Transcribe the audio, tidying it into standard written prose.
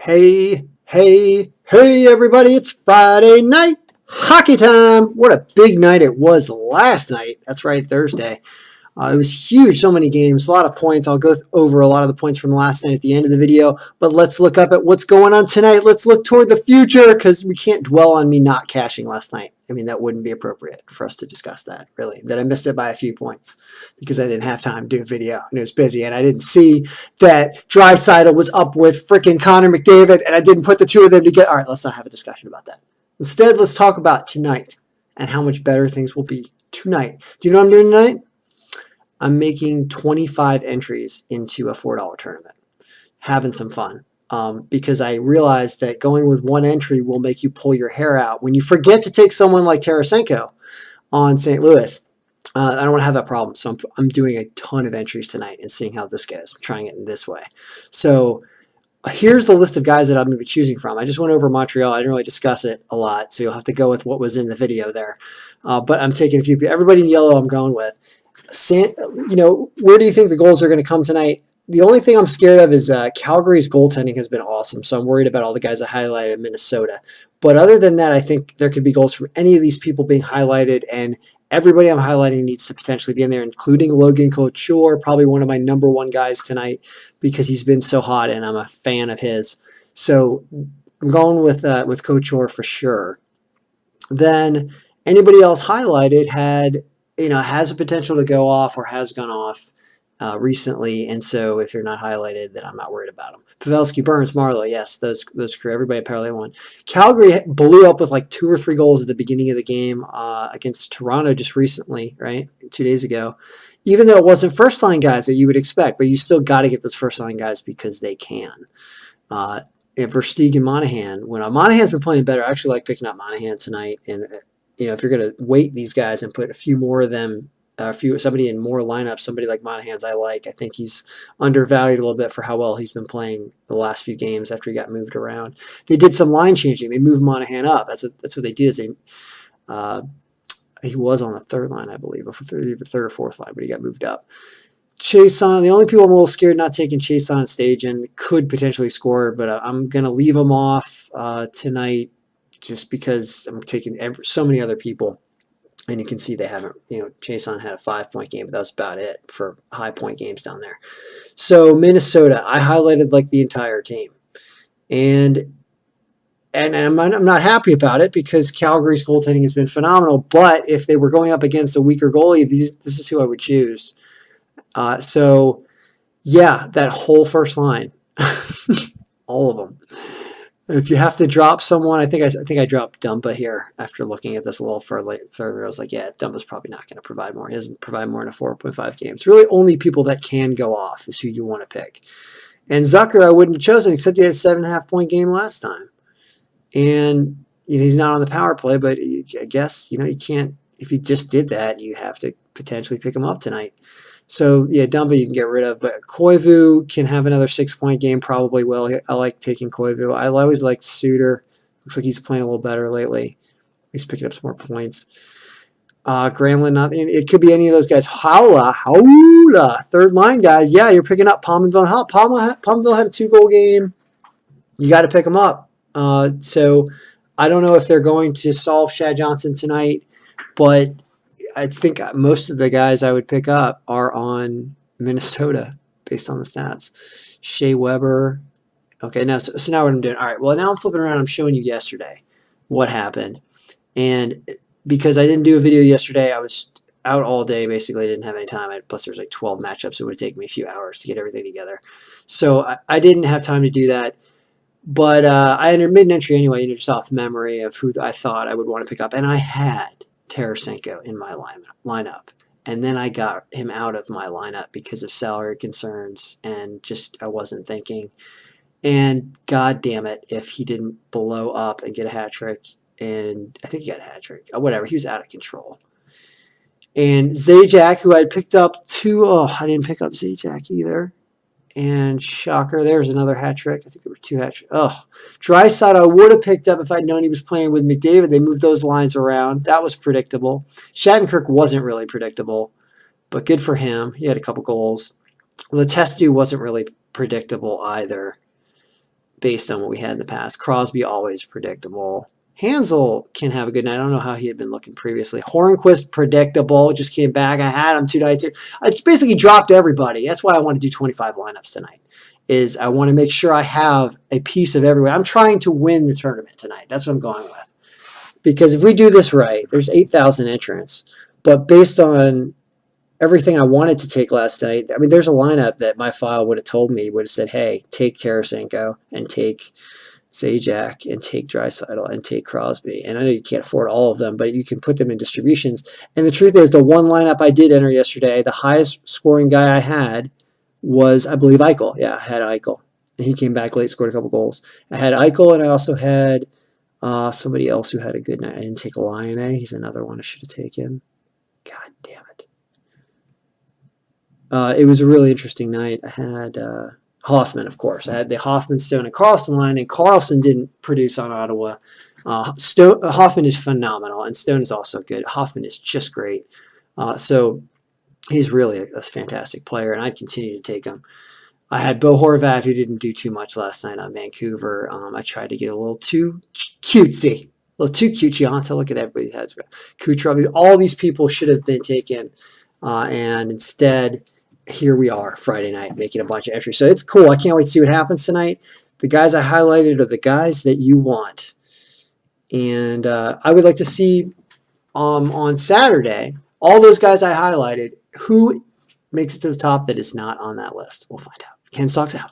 Hey, everybody, it's Friday night hockey time. What a big night it was last night. That's right, Thursday. It was huge, so many games, a lot of points. I'll go over a lot of the points from last night at the end of the video, but let's look up at what's going on tonight. Let's look toward the future because we can't dwell on me not cashing last night. I mean, that wouldn't be appropriate for us to discuss that, really, that I missed it by a few points because I didn't have time to do a video and it was busy and I didn't see that Draisaitl was up with freaking Connor McDavid and I didn't put the two of them together. All right, let's not have a discussion about that. Instead, let's talk about tonight and how much better things will be tonight. Do you know what I'm doing tonight? I'm making 25 entries into a $4 tournament, having some fun. Because I realized that going with one entry will make you pull your hair out. When you forget to take someone like Tarasenko on St. Louis, I don't want to have that problem. So I'm doing a ton of entries tonight and seeing how this goes. I'm trying it in this way. So here's the list of guys that I'm going to be choosing from. I just went over Montreal. I didn't really discuss it a lot, so you'll have to go with what was in the video there. But I'm taking a few people. Everybody in yellow I'm going with. Where do you think the goals are going to come tonight? The only thing I'm scared of is Calgary's goaltending has been awesome, so I'm worried about all the guys I highlighted in Minnesota. But other than that, I think there could be goals from any of these people being highlighted, and everybody I'm highlighting needs to potentially be in there, including Logan Couture, probably one of my number one guys tonight because he's been so hot, and I'm a fan of his. So I'm going with Couture for sure. Then anybody else highlighted has a potential to go off or has gone off recently, and so if you're not highlighted, then I'm not worried about them. Pavelski, Burns, Marlowe, yes, those crew, everybody apparently won. Calgary blew up with like 2 or 3 goals at the beginning of the game against Toronto just recently, right, 2 days ago. Even though it wasn't first-line guys that you would expect, but you still got to get those first-line guys because they can. Versteeg and Monahan, when Monahan's been playing better, I actually like picking up Monahan tonight, and if you're going to weight these guys and put a few more of them, somebody in more lineups, somebody like Monahan's I think he's undervalued a little bit for how well he's been playing the last few games after he got moved around. They did some line changing. They moved Monahan up. That's what they did. He was on the third line, I believe, or third or fourth line, but he got moved up. Chason, the only people I'm a little scared not taking Chason stage and could potentially score, but I'm going to leave him off tonight just because I'm taking so many other people. And you can see they haven't, Chason had a 5-point game, but that was about it for high point games down there. So Minnesota, I highlighted like the entire team. And I'm not happy about it because Calgary's goaltending has been phenomenal. But if they were going up against a weaker goalie, this is who I would choose. So, yeah, that whole first line, all of them. If you have to drop someone, I think I dropped Dumba here after looking at this a little further. I was like, yeah, Dumba's probably not going to provide more. He doesn't provide more in a 4.5 game. It's really only people that can go off is who you want to pick. And Zucker I wouldn't have chosen except he had a 7.5-point game last time. And he's not on the power play, but I guess you can't. If he just did that, you have to potentially pick him up tonight. So, yeah, Dumba you can get rid of, but Koivu can have another 6-point game, probably will. I like taking Koivu. I always liked Suter. Looks like he's playing a little better lately. He's picking up some more points. Granlund, it could be any of those guys. Haula, third line guys. Yeah, you're picking up Palmerville. Palmerville had a 2-goal game. You got to pick him up. So I don't know if they're going to solve Shad Johnson tonight, but I think most of the guys I would pick up are on Minnesota based on the stats. Shea Weber. Okay, so now what I'm doing. All right, well, now I'm flipping around. I'm showing you yesterday what happened. And because I didn't do a video yesterday, I was out all day. Basically, I didn't have any time. Plus, there's like 12 matchups. It would have taken me a few hours to get everything together. So I didn't have time to do that. But I made an entry anyway, just off memory of who I thought I would want to pick up. And I had Tarasenko in my lineup, and then I got him out of my lineup because of salary concerns and just I wasn't thinking. And god damn it, if he didn't blow up and get a hat trick, and I think he got a hat trick, whatever, he was out of control. And Zajac, who I picked up I didn't pick up Zajac either. And shocker, there's another hat trick. I think there were 2 hat tricks. Draisaitl I would have picked up if I'd known he was playing with McDavid. They moved those lines around. That was predictable. Shattenkirk wasn't really predictable, but good for him. He had a couple goals. Letestu wasn't really predictable either. based on what we had in the past. Crosby always predictable. Hansel can have a good night. I don't know how he had been looking previously. Hornquist predictable. Just came back. I had him 2 nights. I just basically dropped everybody. That's why I want to do 25 lineups tonight. Is I want to make sure I have a piece of everyone. I'm trying to win the tournament tonight. That's what I'm going with. Because if we do this right, there's 8,000 entrants. But based on everything I wanted to take last night, I mean, there's a lineup that my file would have told me, would have said, hey, take Tarasenko and take Zajac and take Draisaitl and take Crosby. And I know you can't afford all of them, but you can put them in distributions. And the truth is, the one lineup I did enter yesterday, the highest scoring guy I had was, I believe, Eichel. Yeah, I had Eichel. And he came back late, scored a couple goals. I had Eichel, and I also had somebody else who had a good night. I didn't take Lion. He's another one I should have taken. God damn it. It was a really interesting night. I had Hoffman, of course. I had the Hoffman, Stone, and Carlson line, and Carlson didn't produce on Ottawa. Hoffman is phenomenal, and Stone is also good. Hoffman is just great. So he's really a fantastic player, and I'd continue to take him. I had Bo Horvat, who didn't do too much last night on Vancouver. I tried to get a little too cutesy. A little too cutesy. On to look at everybody's heads. Kucherov, all these people should have been taken, and instead, here we are Friday night making a bunch of entries. So it's cool. I can't wait to see what happens tonight. The guys I highlighted are the guys that you want. And I would like to see on Saturday, all those guys I highlighted, who makes it to the top that is not on that list. We'll find out. Ken Stocks out.